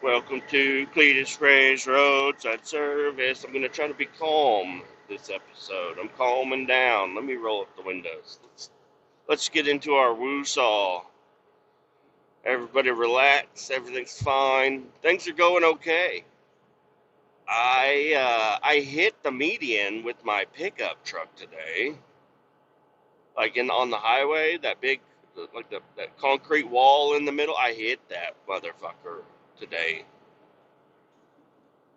Welcome to Kletus Roadside Service. I'm going to try to be calm this episode. I'm calming down. Let me roll up the windows. Let's get into our woo-saw. Everybody relax. Everything's fine. Things are going okay. I hit the median with my pickup truck today. Like on the highway, that big, that concrete wall in the middle. I hit that motherfucker today.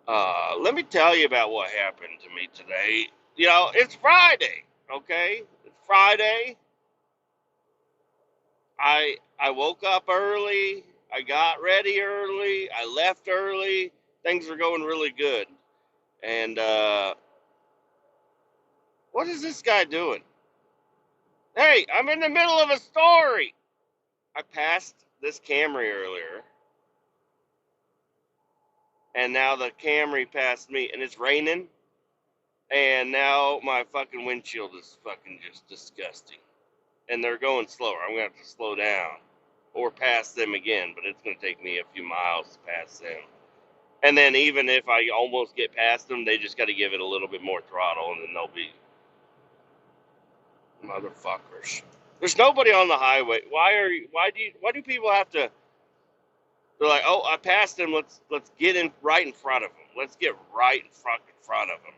Let me tell you about what happened to me today. It's Friday, okay? It's Friday. I woke up early. I got ready early. I left early. Things are going really good. And what is this guy doing? Hey, I'm in the middle of a story. I passed this Camry earlier, and now the Camry passed me, and it's raining. And now my fucking windshield is fucking just disgusting. And they're going slower. I'm going to have to slow down or pass them again, but it's going to take me a few miles to pass them. And then even if I almost get past them, they just got to give it a little bit more throttle, and then they'll be motherfuckers. There's nobody on the highway. Why do people have to? They're like, oh, I passed them. Let's get in right in front of them. Let's get right in front of them.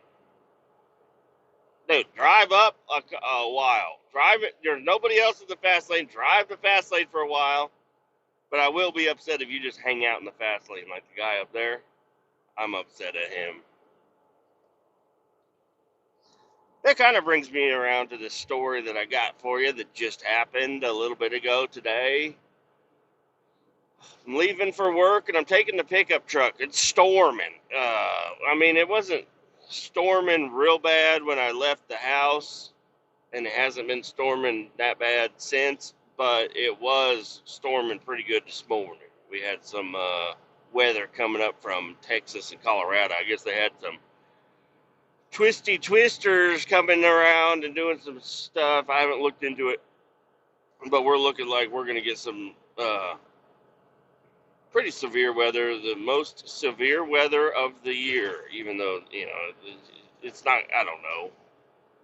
Dude, drive up a while. Drive it. There's nobody else in the fast lane. Drive the fast lane for a while. But I will be upset if you just hang out in the fast lane like the guy up there. I'm upset at him. That kind of brings me around to this story that I got for you that just happened a little bit ago today. I'm leaving for work and I'm taking the pickup truck. It's storming. It wasn't storming real bad when I left the house, and it hasn't been storming that bad since, but it was storming pretty good this morning. We had some weather coming up from Texas and Colorado. I guess they had some twisty twisters coming around and doing some stuff. I haven't looked into it, but we're looking like we're going to get some pretty severe weather, the most severe weather of the year, even though, it's not, I don't know.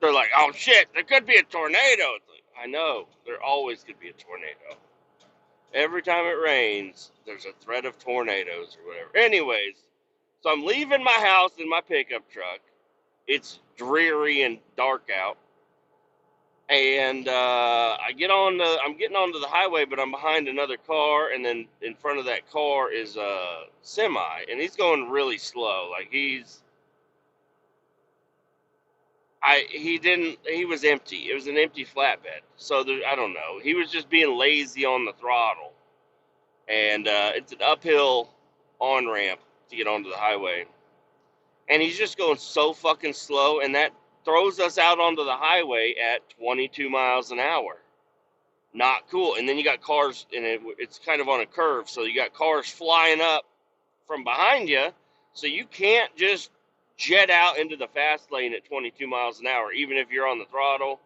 They're like, oh shit, there could be a tornado. It's like, I know, there always could be a tornado. Every time it rains, there's a threat of tornadoes or whatever. Anyways, so I'm leaving my house in my pickup truck. It's dreary and dark out. And I'm getting onto the highway, but I'm behind another car, and then in front of that car is a semi, and he's going really slow. Like he was empty. It was an empty flatbed. So I don't know. He was just being lazy on the throttle, and it's an uphill on ramp to get onto the highway, and he's just going so fucking slow, and that throws us out onto the highway at 22 miles an hour. Not cool. And then you got cars, and it's kind of on a curve, so you got cars flying up from behind you, so you can't just jet out into the fast lane at 22 miles an hour, even if you're on the throttle.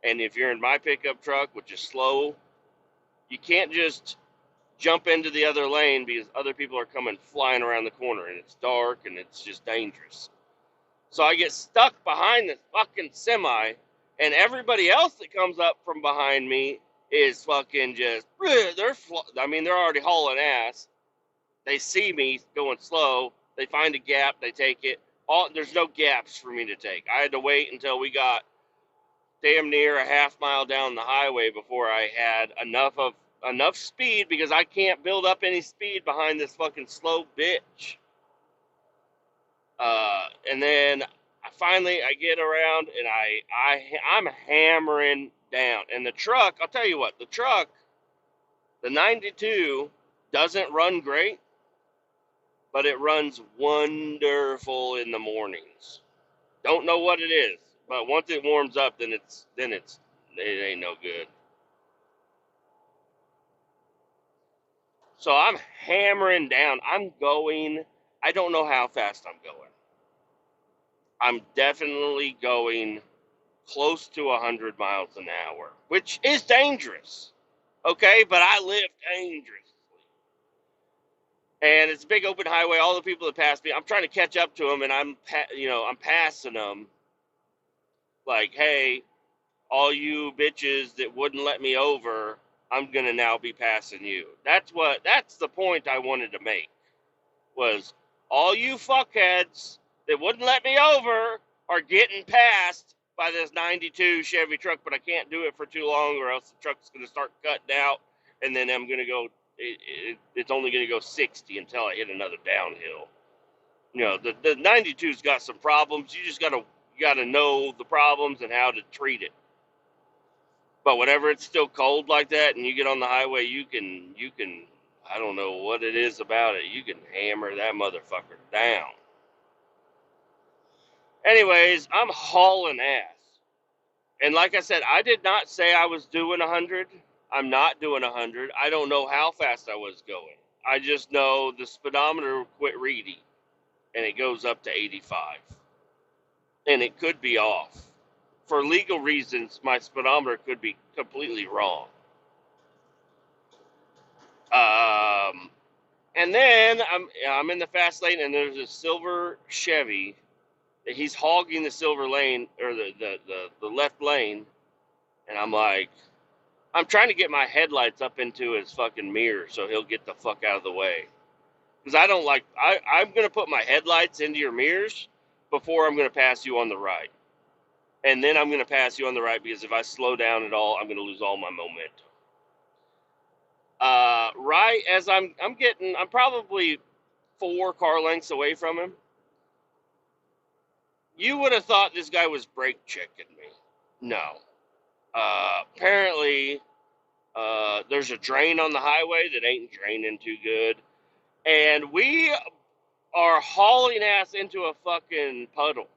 And if you're in my pickup truck, which is slow, you can't just jump into the other lane because other people are coming flying around the corner, and it's dark, and it's just dangerous. So I get stuck behind this fucking semi, and everybody else that comes up from behind me is fucking just, they're already hauling ass. They see me going slow. They find a gap. They take it. There's no gaps for me to take. I had to wait until we got damn near a half mile down the highway before I had enough speed, because I can't build up any speed behind this fucking slow bitch. And then I get around, and I'm hammering down. And the truck, I'll tell you what, the 92 doesn't run great, but it runs wonderful in the mornings. Don't know what it is, but once it warms up, then it ain't no good. So I'm hammering down. I don't know how fast I'm going. I'm definitely going close to 100 miles an hour, which is dangerous. Okay, but I live dangerously. And it's a big open highway. All the people that pass me, I'm trying to catch up to them, and I'm passing them like, hey, all you bitches that wouldn't let me over, I'm gonna now be passing you. That's the point I wanted to make, was all you fuckheads that wouldn't let me over are getting passed by this 92 Chevy truck, but I can't do it for too long or else the truck's gonna start cutting out, and then I'm gonna go, it's only gonna go 60 until I hit another downhill. The 92's got some problems. You just gotta know the problems and how to treat it. But whenever it's still cold like that and you get on the highway, you can I don't know what it is about it. You can hammer that motherfucker down. Anyways, I'm hauling ass. And like I said, I did not say I was doing 100. I'm not doing 100. I don't know how fast I was going. I just know the speedometer quit reading and it goes up to 85. And it could be off. For legal reasons, my speedometer could be completely wrong. And then I'm in the fast lane, and there's a silver Chevy. He's hogging the silver lane, or the left lane, and I'm like, I'm trying to get my headlights up into his fucking mirror so he'll get the fuck out of the way. Because I don't like, I'm going to put my headlights into your mirrors before I'm going to pass you on the right. And then I'm going to pass you on the right, because if I slow down at all, I'm going to lose all my momentum. Right as I'm probably 4 car lengths away from him. You would have thought this guy was brake checking me. No. Apparently, there's a drain on the highway that ain't draining too good. And we are hauling ass into a fucking puddle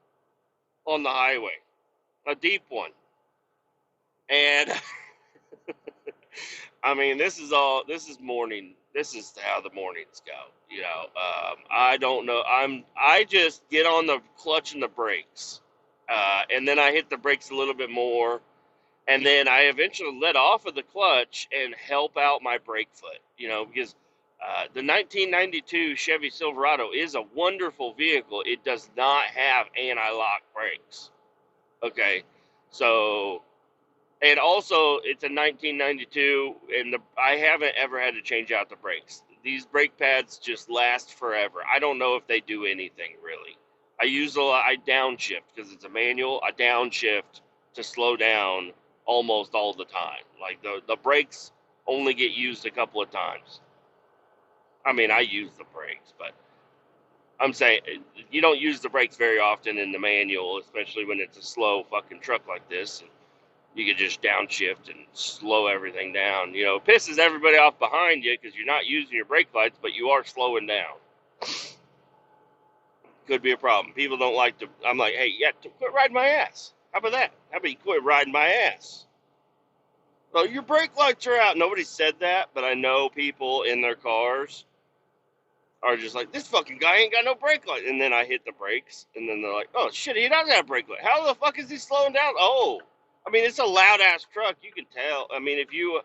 on the highway. A deep one. And, I mean, this is morning. This is how the mornings go. I don't know. I just get on the clutch and the brakes. And then I hit the brakes a little bit more. And then I eventually let off of the clutch and help out my brake foot, because the 1992 Chevy Silverado is a wonderful vehicle. It does not have anti-lock brakes. Okay. So, and also it's a 1992, and I haven't ever had to change out the brakes. These brake pads just last forever. I don't know if they do anything really. I downshift because it's a manual. I downshift to slow down almost all the time. Like the brakes only get used a couple of times. I mean, I use the brakes, but I'm saying you don't use the brakes very often in the manual, especially when it's a slow fucking truck like this. And you could just downshift and slow everything down. It pisses everybody off behind you because you're not using your brake lights, but you are slowing down. Could be a problem. People don't like to. I'm like, hey, yeah, quit riding my ass. How about that? How about you quit riding my ass? Well, your brake lights are out. Nobody said that, but I know people in their cars are just like, this fucking guy ain't got no brake light. And then I hit the brakes, and then they're like, oh, shit, he doesn't have a brake light. How the fuck is he slowing down? Oh, I mean, it's a loud-ass truck. You can tell. I mean, if you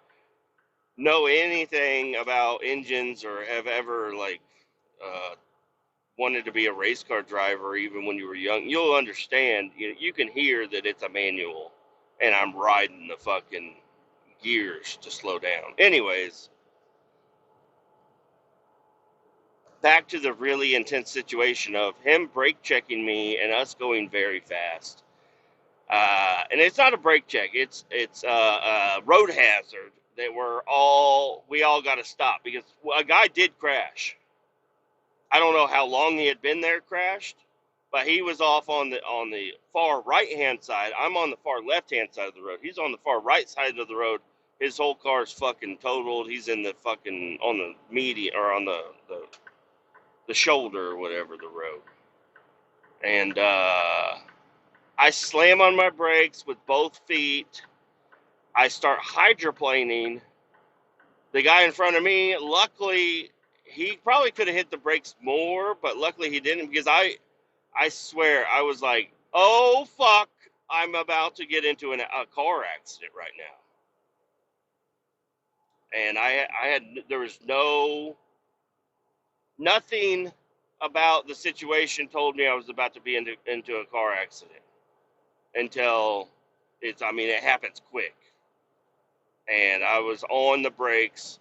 know anything about engines or have ever, wanted to be a race car driver even when you were young, you'll understand. You can hear that it's a manual, and I'm riding the fucking gears to slow down. Anyways, back to the really intense situation of him brake checking me and us going very fast. And it's not a brake check; it's a road hazard that we all got to stop because a guy did crash. I don't know how long he had been there crashed, but he was off on the far right hand side. I'm on the far left hand side of the road. He's on the far right side of the road. His whole car's fucking totaled. He's in the fucking on the median or on the shoulder or whatever the road. And I slam on my brakes with both feet. I start hydroplaning. The guy in front of me, luckily, he probably could have hit the brakes more, but luckily he didn't because I swear I was like, oh fuck, I'm about to get into a car accident right now. And there was no Nothing about the situation told me I was about to be into a car accident until I mean, it happens quick. And I was on the brakes,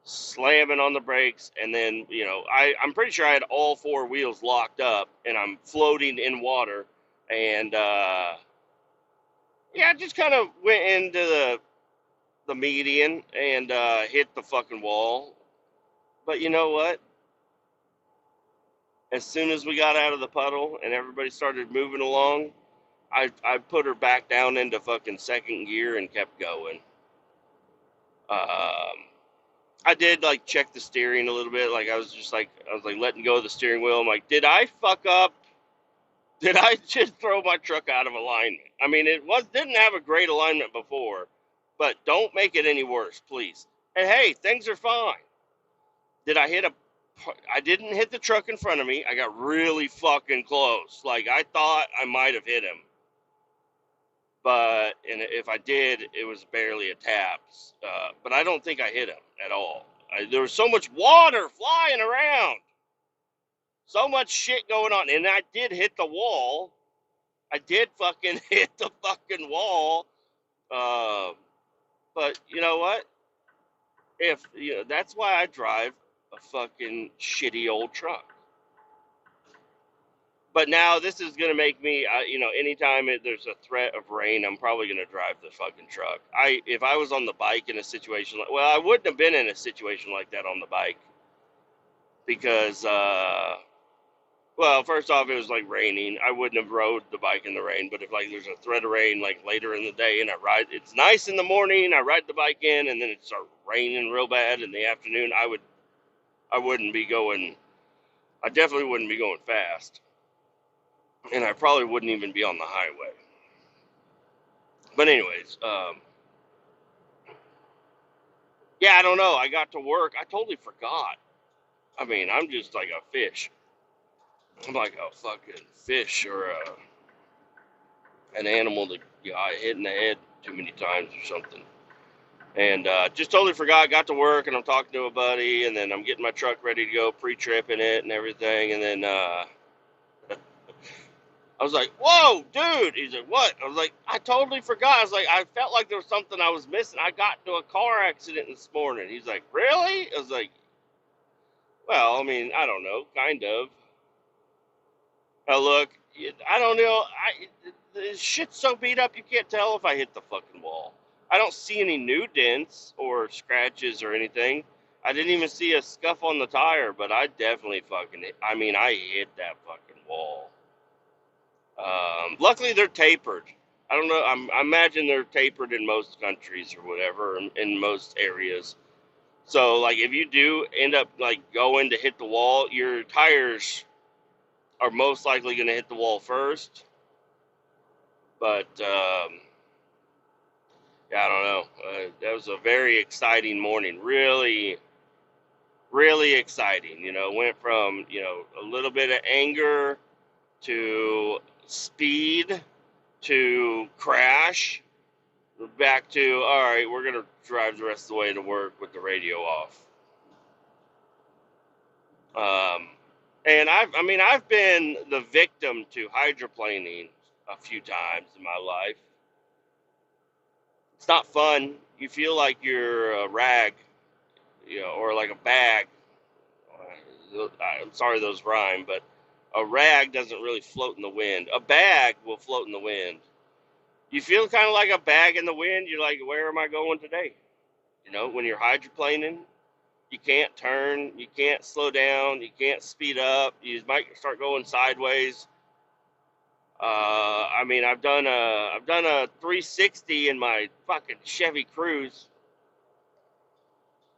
slamming on the brakes, and then, I'm pretty sure I had all four wheels locked up, and I'm floating in water, and, yeah, I just kind of went into the median and hit the fucking wall. But you know what? As soon as we got out of the puddle and everybody started moving along, I put her back down into fucking second gear and kept going. I did like check the steering a little bit. Like I was letting go of the steering wheel. I'm like, did I fuck up? Did I just throw my truck out of alignment? I mean, didn't have a great alignment before, but don't make it any worse, please. And hey, things are fine. Did I hit I didn't hit the truck in front of me. I got really fucking close. Like I thought I might have hit him. And if I did, it was barely a tap. But I don't think I hit him at all. There was so much water flying around. So much shit going on. And I did hit the wall. I did fucking hit the fucking wall. But you know what? That's why I drive a fucking shitty old truck. But now this is going to make me, anytime there's a threat of rain, I'm probably going to drive the fucking truck. If I was on the bike in a situation I wouldn't have been in a situation like that on the bike because, first off, it was like raining. I wouldn't have rode the bike in the rain, but if like there's a threat of rain like later in the day and it's nice in the morning, I ride the bike in and then it starts raining real bad in the afternoon, I definitely wouldn't be going fast. And I probably wouldn't even be on the highway. But anyways, yeah, I don't know. I got to work. I totally forgot. I mean, I'm just like a fish. I'm like a fucking fish or an animal that got hit in the head too many times or something. And just totally forgot. Got to work and I'm talking to a buddy, and then I'm getting my truck ready to go, pre-tripping it and everything, and then I was like, whoa, dude. He's like, what? I was like, I totally forgot. I was like, I felt like there was something I was missing. I got into a car accident this morning. He's like, really? I was like, well, I mean, I don't know, kind of. Now, look, I don't know. The shit's so beat up, you can't tell if I hit the fucking wall. I don't see any new dents or scratches or anything. I didn't even see a scuff on the tire, but I definitely I hit that fucking wall. Luckily, they're tapered. I don't know. I imagine they're tapered in most countries or whatever, in most areas. So, like, if you do end up, like, going to hit the wall, your tires are most likely going to hit the wall first. But, yeah, I don't know. That was a very exciting morning. Really, really exciting. Went from, a little bit of anger to speed to crash, back to, all right, we're going to drive the rest of the way to work with the radio off. And I've been the victim to hydroplaning a few times in my life. It's not fun. You feel like you're a rag, or like a bag. I'm sorry those rhyme, but a rag doesn't really float in the wind. A bag will float in the wind. You feel kind of like a bag in the wind. You're like, where am I going today? When you're hydroplaning, you can't turn, you can't slow down, you can't speed up. You might start going sideways. I've done a 360 in my fucking Chevy Cruze.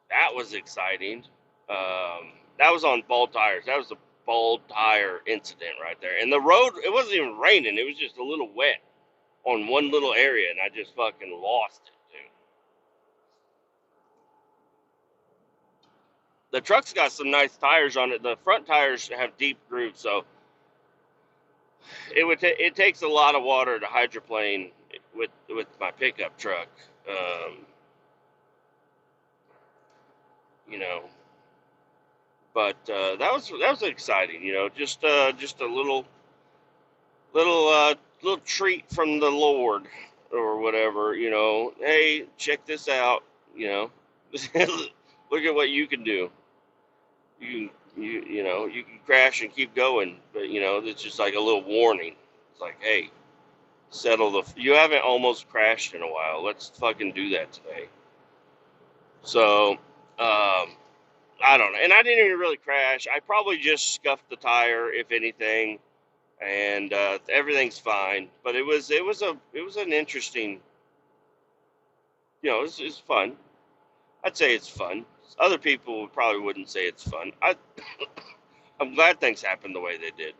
That was exciting. That was on bald tires. That was a bald tire incident right there. And the road, it wasn't even raining. It was just a little wet on one little area, and I just fucking lost it, dude. The truck's got some nice tires on it. The front tires have deep grooves, so it takes a lot of water to hydroplane with my pickup truck. You know, But that was exciting, just a little treat from the Lord or whatever, Hey, check this out, you know. Look at what you can do. You can crash and keep going, but it's just like a little warning. It's like, hey, you haven't almost crashed in a while. Let's fucking do that today. So, I don't know. And I didn't even really crash. I probably just scuffed the tire, if anything, and everything's fine. But it was an interesting, it's fun. I'd say it's fun. Other people probably wouldn't say it's fun. I'm glad things happened the way they did.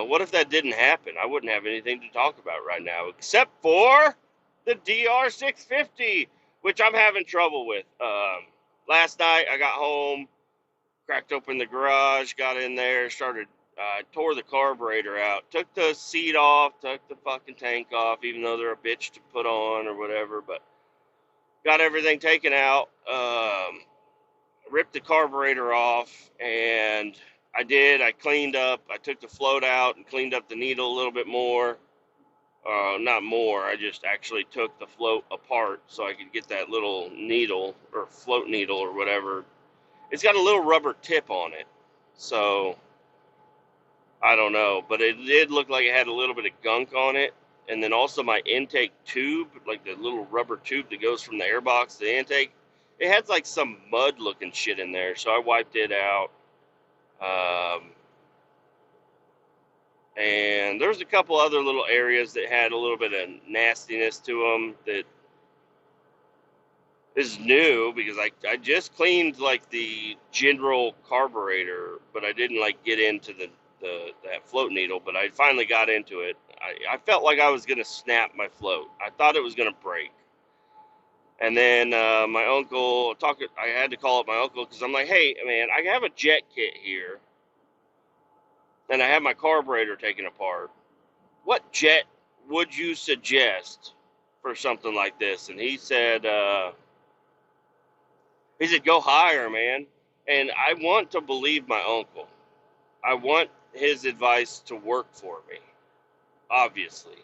What if that didn't happen? I wouldn't have anything to talk about right now, except for the DR650, which I'm having trouble with. Last night I got home, cracked open the garage, got in there, started, tore the carburetor out, took the seat off, took the fucking tank off, even though they're a bitch to put on or whatever, but got everything taken out, ripped the carburetor off, and I cleaned up, I took the float out and cleaned up the needle a little bit more. Not more, I just actually took the float apart so I could get that little needle, or float needle or whatever. It's got a little rubber tip on it, so I don't know, but it did look like it had a little bit of gunk on it. And then also my intake tube, like the little rubber tube that goes from the airbox to the intake, it had like some mud looking shit in there, so I wiped it out. Um, and there's a couple other little areas that had a little bit of nastiness to them that is new, because I just cleaned like the general carburetor, but I didn't like get into that float needle. But I finally got into it. I felt like I was gonna snap my float. I thought it was gonna break. And then my uncle I had to call up my uncle because I'm like, hey man, I have a jet kit here, and I have my carburetor taken apart. What jet would you suggest for something like this? And he said, go higher, man. And I want to believe my uncle. I want his advice to work for me, obviously.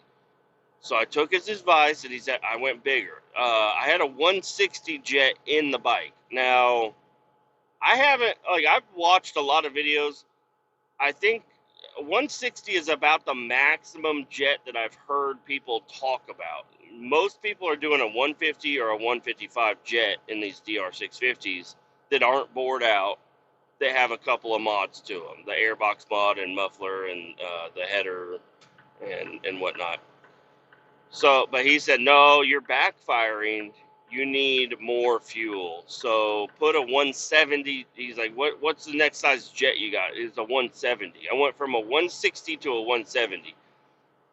So I took his advice, and he said I went bigger. I had a 160 jet in the bike. Now, I've watched a lot of videos. I think 160 is about the maximum jet that I've heard people talk about. Most people are doing a 150 or a 155 jet in these DR650s that aren't bored out. They have a couple of mods to them, the airbox mod and muffler and the header and whatnot. So, but he said, no, you're backfiring. You need more fuel. So put a 170. He's like, what's the next size jet you got? It's a 170. I went from a 160 to a 170.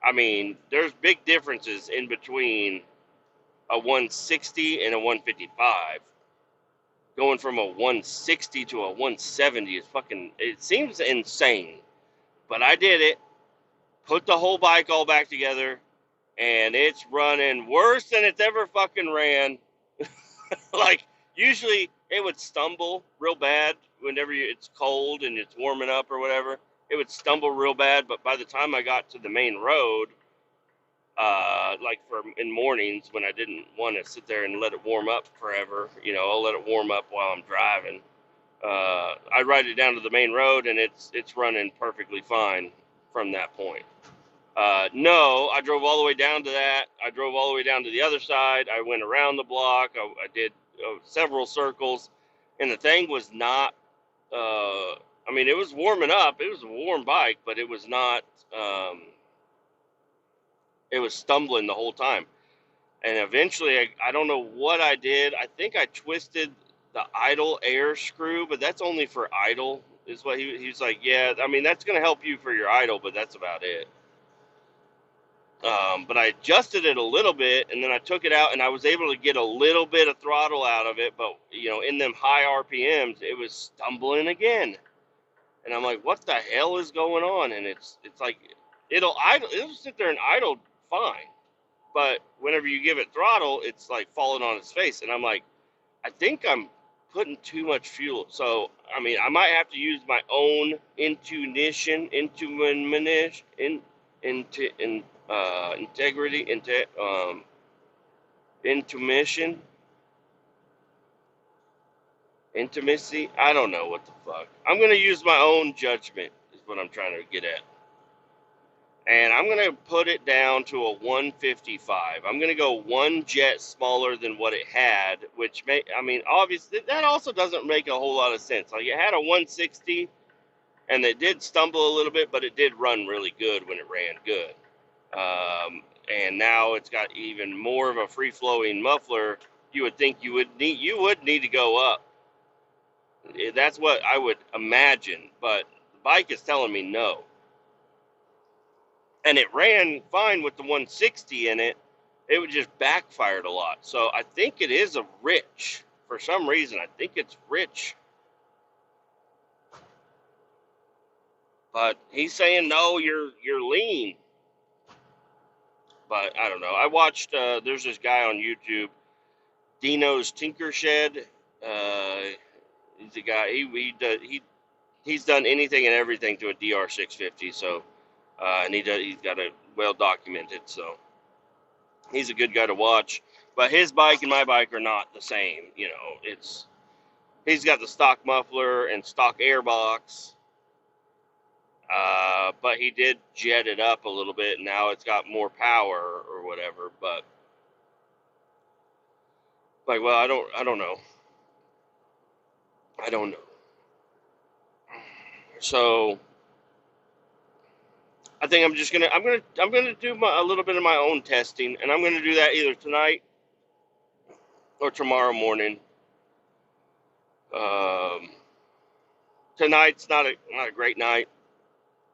I mean, there's big differences in between a 160 and a 155. Going from a 160 to a 170 is it seems insane. But I did it, put the whole bike all back together, and it's running worse than it's ever fucking ran. Like, usually it would stumble real bad whenever it's cold and it's warming up or whatever. It would stumble real bad, but by the time I got to the main road, like in mornings when I didn't want to sit there and let it warm up forever, I'll let it warm up while I'm driving. I ride it down to the main road, and it's running perfectly fine from that point. No, I drove all the way down to that. I drove all the way down to the other side. I went around the block. I did several circles, and the thing was not. I mean, it was warming up. It was a warm bike, but it was not. It was stumbling the whole time, and eventually, I don't know what I did. I think I twisted the idle air screw, but that's only for idle. Is what he's like. Yeah, I mean that's going to help you for your idle, but that's about it. But I adjusted it a little bit, and then I took it out, and I was able to get a little bit of throttle out of it. But in them high RPMs, it was stumbling again, and I'm like, "What the hell is going on?" And it's like it'll sit there and idle fine, but whenever you give it throttle, it's like falling on its face, and I'm like, I think I'm putting too much fuel. So, I mean, I might have to use my own integrity, intuition, intimacy. I don't know what the fuck. I'm gonna use my own judgment. Is what I'm trying to get at. And I'm going to put it down to a 155. I'm going to go one jet smaller than what it had, which I mean, obviously, that also doesn't make a whole lot of sense. Like, it had a 160, and it did stumble a little bit, but it did run really good when it ran good. And now it's got even more of a free-flowing muffler. You would think you would need to go up. That's what I would imagine, but the bike is telling me no. And it ran fine with the 160 in it. It would just backfired a lot. So I think it is a rich. For some reason, I think it's rich. But he's saying, no, you're lean. But I don't know. I watched, there's this guy on YouTube, Dino's Tinker Shed. He's a guy, he's done anything and everything to a DR650. So, and he's got it well documented. So he's a good guy to watch. But his bike and my bike are not the same. You know, he's got the stock muffler and stock airbox. But he did jet it up a little bit, and now it's got more power or whatever. But like, well, I don't know. I don't know. So I think I'm gonna do a little bit of my own testing, and I'm gonna do that either tonight or tomorrow morning. Tonight's not a great night.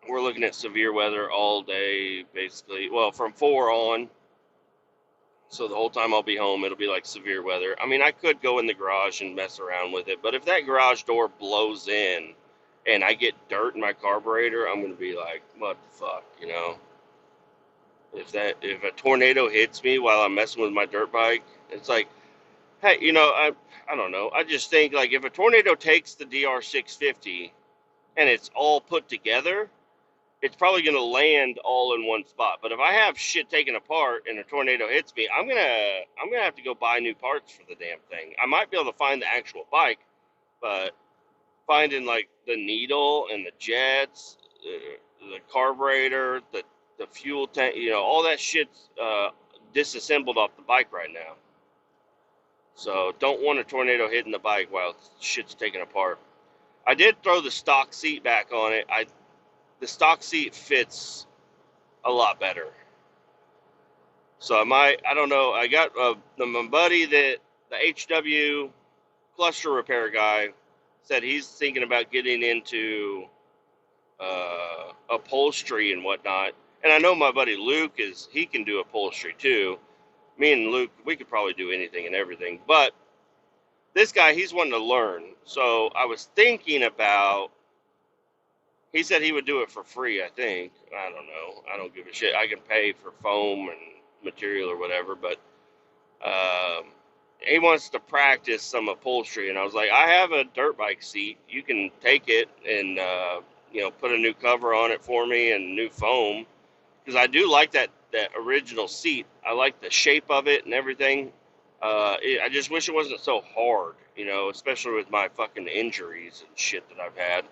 We're looking at severe weather all day, basically. Well, from 4 on. So the whole time I'll be home, it'll be like severe weather. I mean, I could go in the garage and mess around with it, but if that garage door blows in and I get dirt in my carburetor, I'm going to be like, what the fuck, you know? If a tornado hits me while I'm messing with my dirt bike, it's like, hey, you know, I don't know. I just think, like, if a tornado takes the DR650 and it's all put together, it's probably going to land all in one spot. But if I have shit taken apart and a tornado hits me, I'm gonna have to go buy new parts for the damn thing. I might be able to find the actual bike, but finding like the needle and the jets, the carburetor, the fuel tank, you know, all that shit's disassembled off the bike right now. So don't want a tornado hitting the bike while shit's taken apart. I did throw the stock seat back on it. The stock seat fits a lot better. So I don't know. I got my buddy that the HW cluster repair guy said he's thinking about getting into upholstery and whatnot. And I know my buddy Luke he can do upholstery too. Me and Luke, we could probably do anything and everything. But this guy, he's wanting to learn. So I was thinking about, he said he would do it for free, I think. I don't know. I don't give a shit. I can pay for foam and material or whatever, but he wants to practice some upholstery. And I was like, I have a dirt bike seat. You can take it and, put a new cover on it for me and new foam. Because I do like that original seat. I like the shape of it and everything. I just wish it wasn't so hard, you know, especially with my fucking injuries and shit that I've had.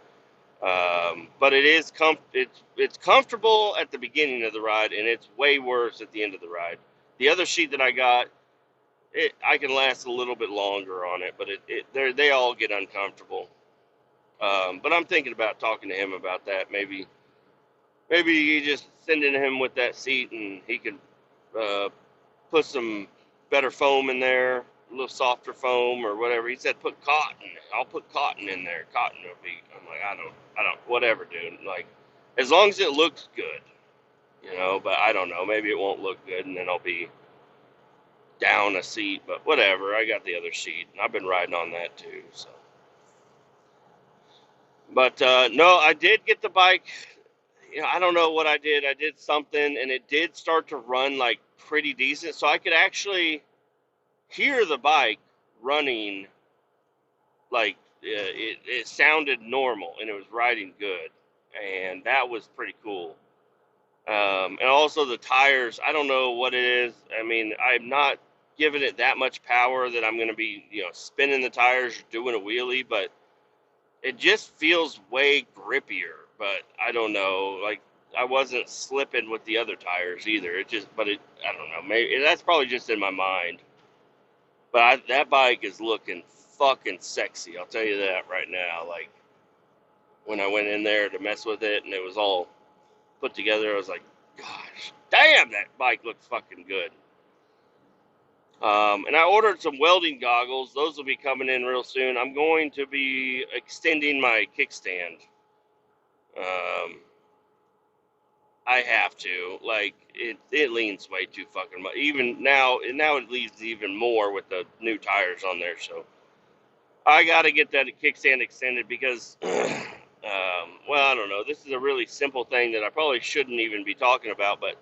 But it is it's comfortable at the beginning of the ride, and it's way worse at the end of the ride. The other seat that I got, I can last a little bit longer on it, but they all get uncomfortable. But I'm thinking about talking to him about that. Maybe you just sending him with that seat, and he could put some better foam in there, a little softer foam or whatever. He said put cotton. I'll put cotton in there. Cotton will be. I'm like, I don't, whatever, dude. Like, as long as it looks good, you know. But I don't know. Maybe it won't look good, and then I'll be down a seat. But whatever. I got the other seat, and I've been riding on that too. So. But no, I did get the bike. You know, I don't know what I did. I did something, and it did start to run like pretty decent. So I could actually hear the bike running Like it sounded normal and it was riding good, and that was pretty cool. And also the tires, I don't know what it is. I mean, I'm not giving it that much power that I'm going to be, spinning the tires, doing a wheelie, but it just feels way grippier. But I don't know. Like, I wasn't slipping with the other tires either. I don't know. Maybe that's probably just in my mind. But that bike is looking fucking sexy. I'll tell you that right now. Like, when I went in there to mess with it and it was all put together, I was like, gosh, damn, that bike looks fucking good. And I ordered some welding goggles. Those will be coming in real soon. I'm going to be extending my kickstand. Um, I have to. Like, it leans way too fucking much. Even now it leans even more with the new tires on there. So I got to get that kickstand extended because, well, I don't know. This is a really simple thing that I probably shouldn't even be talking about, but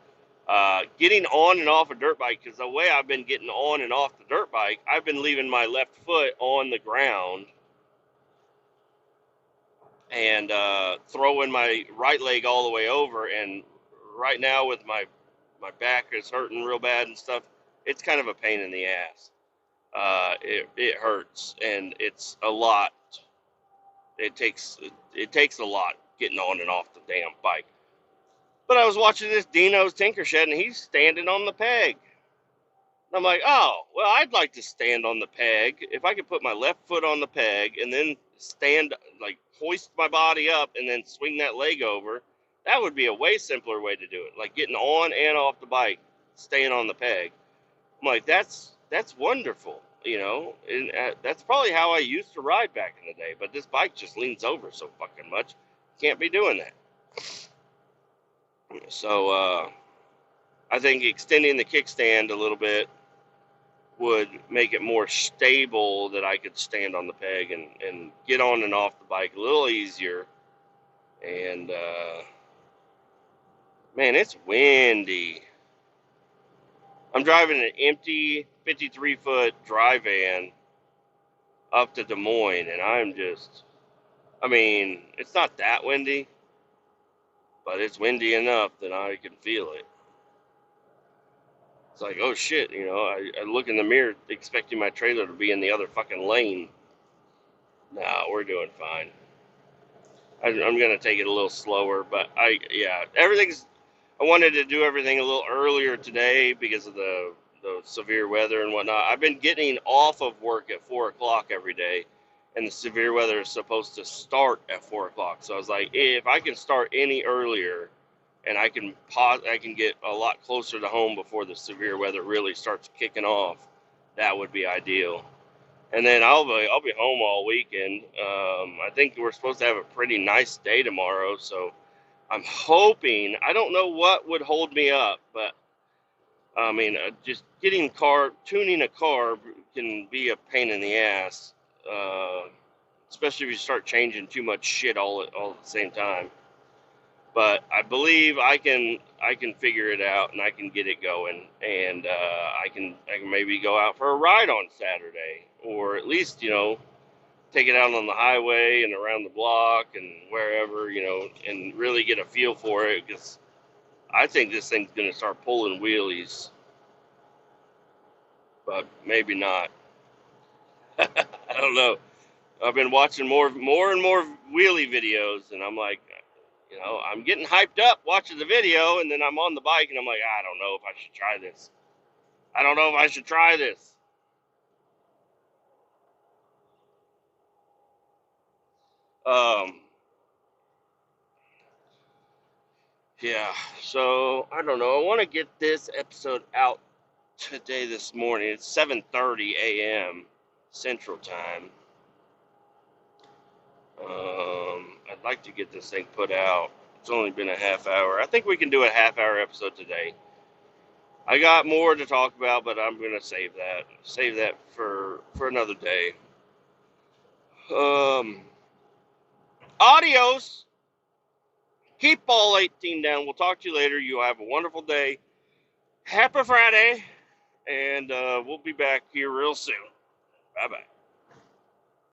getting on and off a dirt bike, because the way I've been getting on and off the dirt bike, I've been leaving my left foot on the ground and throwing my right leg all the way over. And right now, with my back is hurting real bad and stuff, it's kind of a pain in the ass. It hurts, and it's a lot. It takes a lot getting on and off the damn bike. But I was watching this Dino's Tinker Shed, and he's standing on the peg. And I'm like, oh, well, I'd like to stand on the peg. If I could put my left foot on the peg and then stand, like, hoist my body up and then swing that leg over, that would be a way simpler way to do it. Like getting on and off the bike, staying on the peg. I'm like, that's wonderful, and that's probably how I used to ride back in the day. But this bike just leans over so fucking much, can't be doing that. So I think extending the kickstand a little bit would make it more stable, that I could stand on the peg and get on and off the bike a little easier. And man, it's windy. I'm driving an empty 53-foot dry van up to Des Moines, and it's not that windy, but it's windy enough that I can feel it. It's like, oh shit, I look in the mirror expecting my trailer to be in the other fucking lane. Nah, we're doing fine. I'm going to take it a little slower, but I wanted to do everything a little earlier today because of the severe weather and whatnot. I've been getting off of work at 4 o'clock every day, and the severe weather is supposed to start at 4 o'clock. So I was like, if I can start any earlier and I can get a lot closer to home before the severe weather really starts kicking off, that would be ideal. And then I'll be home all weekend. I think we're supposed to have a pretty nice day tomorrow, so I'm hoping. I don't know what would hold me up, but just tuning a car can be a pain in the ass, especially if you start changing too much shit all at the same time. But I believe I can figure it out, and I can get it going, and I can maybe go out for a ride on Saturday, or at least take it out on the highway and around the block and wherever, and really get a feel for it, because I think this thing's gonna start pulling wheelies, but maybe not. I don't know. I've been watching more and more wheelie videos, and I'm like, I'm getting hyped up watching the video, and then I'm on the bike, and I'm like, I don't know if I should try this. I don't know if I should try this. Yeah, so I don't know. I want to get this episode out this morning. It's 7:30 a.m. Central Time. I'd like to get this thing put out. It's only been a half hour. I think we can do a half-hour episode today. I got more to talk about, but I'm gonna save that. Save that for another day. Adios. Keep ball 18 down. We'll talk to you later. You have a wonderful day. Happy Friday, and we'll be back here real soon. Bye bye.